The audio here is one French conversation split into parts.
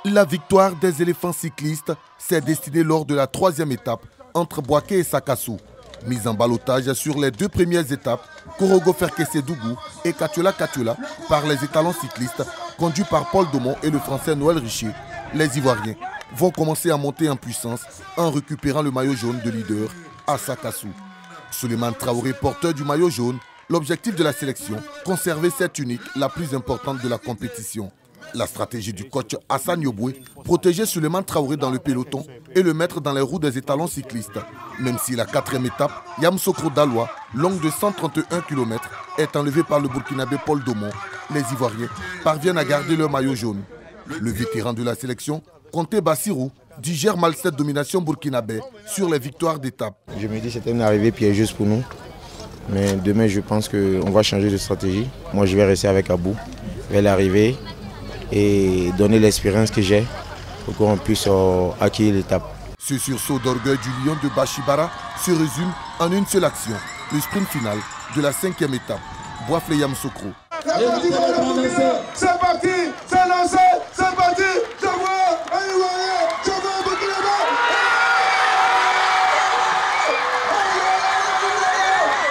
La victoire des éléphants cyclistes s'est destinée lors de la troisième étape entre Bouaké et Sakassou. Mise en ballottage sur les deux premières étapes, Korogo Ferkessé-Dougou et Katiola par les étalons cyclistes conduits par Paul Domon et le français Noël Richer. Les Ivoiriens vont commencer à monter en puissance en récupérant le maillot jaune de leader à Sakassou. Souleymane Traoré, porteur du maillot jaune, l'objectif de la sélection, conserver cette unique la plus importante de la compétition. La stratégie du coach Hassan Yoboué, protéger Souleymane Traoré dans le peloton et le mettre dans les roues des étalons cyclistes. Même si la quatrième étape, Yamoussoukro Daloa, longue de 131 km, est enlevée par le Burkinabé Paul Domon, les Ivoiriens parviennent à garder leur maillot jaune. Le vétéran de la sélection, Conté Bassirou, digère mal cette domination burkinabé sur les victoires d'étape. Je me dis que c'était une arrivée piégeuse pour nous. Mais demain, je pense qu'on va changer de stratégie. Moi, je vais rester avec Abou, vers l'arrivée et donner l'expérience que j'ai pour qu'on puisse acquérir l'étape. Ce sursaut d'orgueil du lion de Bachibara se résume en une seule action, le sprint final de la cinquième étape, Bouaflé Yamoussoukro. C'est parti, c'est lancé, c'est parti, je vois un Ivoirien, je vois un Burkinabé.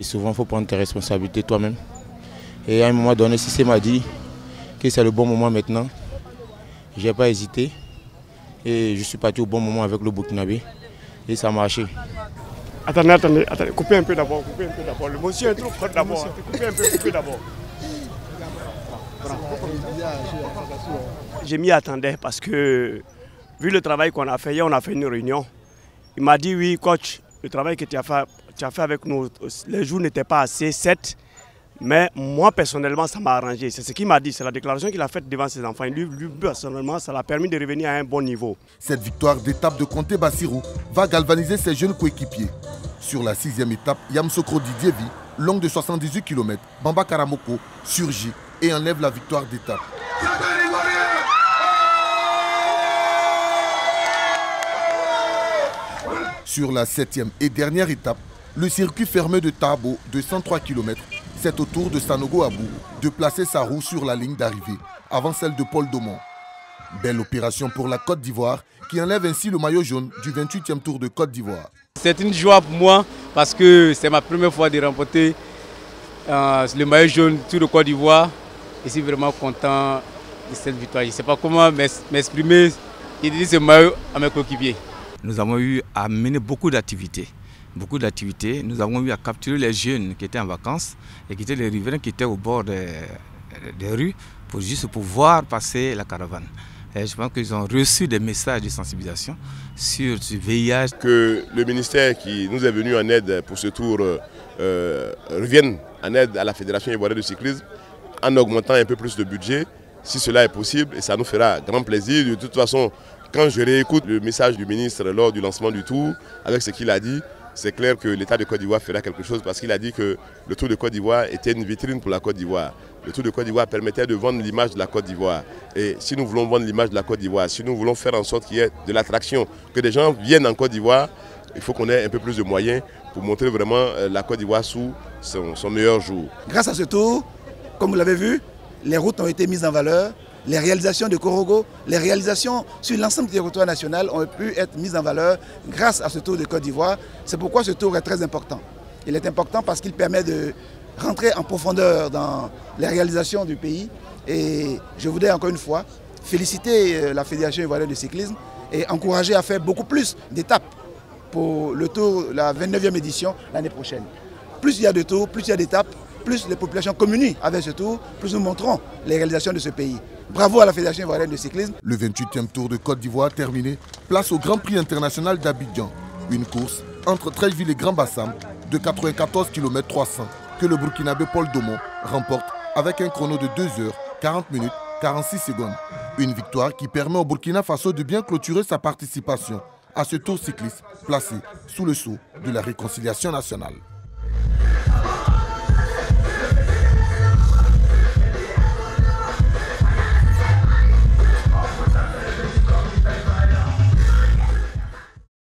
Souvent, il faut prendre tes responsabilités toi-même. Et à un moment donné, Cissé m'a dit que c'est le bon moment maintenant. Je n'ai pas hésité. Et je suis parti au bon moment avec le Burkinabé. Et ça a marché. Attendez, coupez un peu d'abord, Le monsieur est trop fort d'abord. Coupez d'abord. J'ai m'y attendais parce que, vu le travail qu'on a fait, hier on a fait une réunion. Il m'a dit, oui coach, le travail que tu as fait avec nous, les jours n'étaient pas assez 7. Mais moi personnellement ça m'a arrangé, c'est ce qu'il m'a dit, c'est la déclaration qu'il a faite devant ses enfants. Lui personnellement ça l'a permis de revenir à un bon niveau. Cette victoire d'étape de Conté Bassirou va galvaniser ses jeunes coéquipiers. Sur la sixième étape, Yamoussoukro Didievi, longue de 78 km, Bamba Karamoko surgit et enlève la victoire d'étape. Sur la septième et dernière étape, le circuit fermé de Tabo de 103 km, c'est au tour de Sanogo Abou de placer sa roue sur la ligne d'arrivée, avant celle de Paul Domon. Belle opération pour la Côte d'Ivoire, qui enlève ainsi le maillot jaune du 28e Tour de Côte d'Ivoire. C'est une joie pour moi, parce que c'est ma première fois de remporter le maillot jaune Tour de Côte d'Ivoire. Je suis vraiment content de cette victoire. Je ne sais pas comment m'exprimer et dédier ce maillot à mes coéquipiers. Nous avons eu à mener beaucoup d'activités. Nous avons eu à capturer les jeunes qui étaient en vacances et qui étaient les riverains qui étaient au bord des rues pour juste pouvoir passer la caravane. Et je pense qu'ils ont reçu des messages de sensibilisation sur ce VIH. Que le ministère qui nous est venu en aide pour ce tour revienne en aide à la Fédération ivoirienne de cyclisme en augmentant un peu plus de budget, si cela est possible, et ça nous fera grand plaisir. De toute façon, quand je réécoute le message du ministre lors du lancement du tour, avec ce qu'il a dit, c'est clair que l'État de Côte d'Ivoire fera quelque chose parce qu'il a dit que le Tour de Côte d'Ivoire était une vitrine pour la Côte d'Ivoire. Le Tour de Côte d'Ivoire permettait de vendre l'image de la Côte d'Ivoire. Et si nous voulons vendre l'image de la Côte d'Ivoire, si nous voulons faire en sorte qu'il y ait de l'attraction, que des gens viennent en Côte d'Ivoire, il faut qu'on ait un peu plus de moyens pour montrer vraiment la Côte d'Ivoire sous son meilleur jour. Grâce à ce tour, comme vous l'avez vu, les routes ont été mises en valeur. Les réalisations de Korogo, les réalisations sur l'ensemble du territoire national ont pu être mises en valeur grâce à ce tour de Côte d'Ivoire. C'est pourquoi ce tour est très important. Il est important parce qu'il permet de rentrer en profondeur dans les réalisations du pays. Et je voudrais encore une fois féliciter la Fédération ivoirienne de cyclisme et encourager à faire beaucoup plus d'étapes pour le tour, la 29e édition l'année prochaine. Plus il y a de tours, plus il y a d'étapes, plus les populations communient avec ce tour, plus nous montrons les réalisations de ce pays. Bravo à la Fédération ivoirienne de cyclisme. Le 28e Tour de Côte d'Ivoire terminé, place au Grand Prix international d'Abidjan. Une course entre Trècheville et Grand Bassam de 94 km 300 que le Burkinabé Paul Domon remporte avec un chrono de 2 h 40 minutes 46 secondes. Une victoire qui permet au Burkina Faso de bien clôturer sa participation à ce tour cycliste placé sous le sceau de la réconciliation nationale.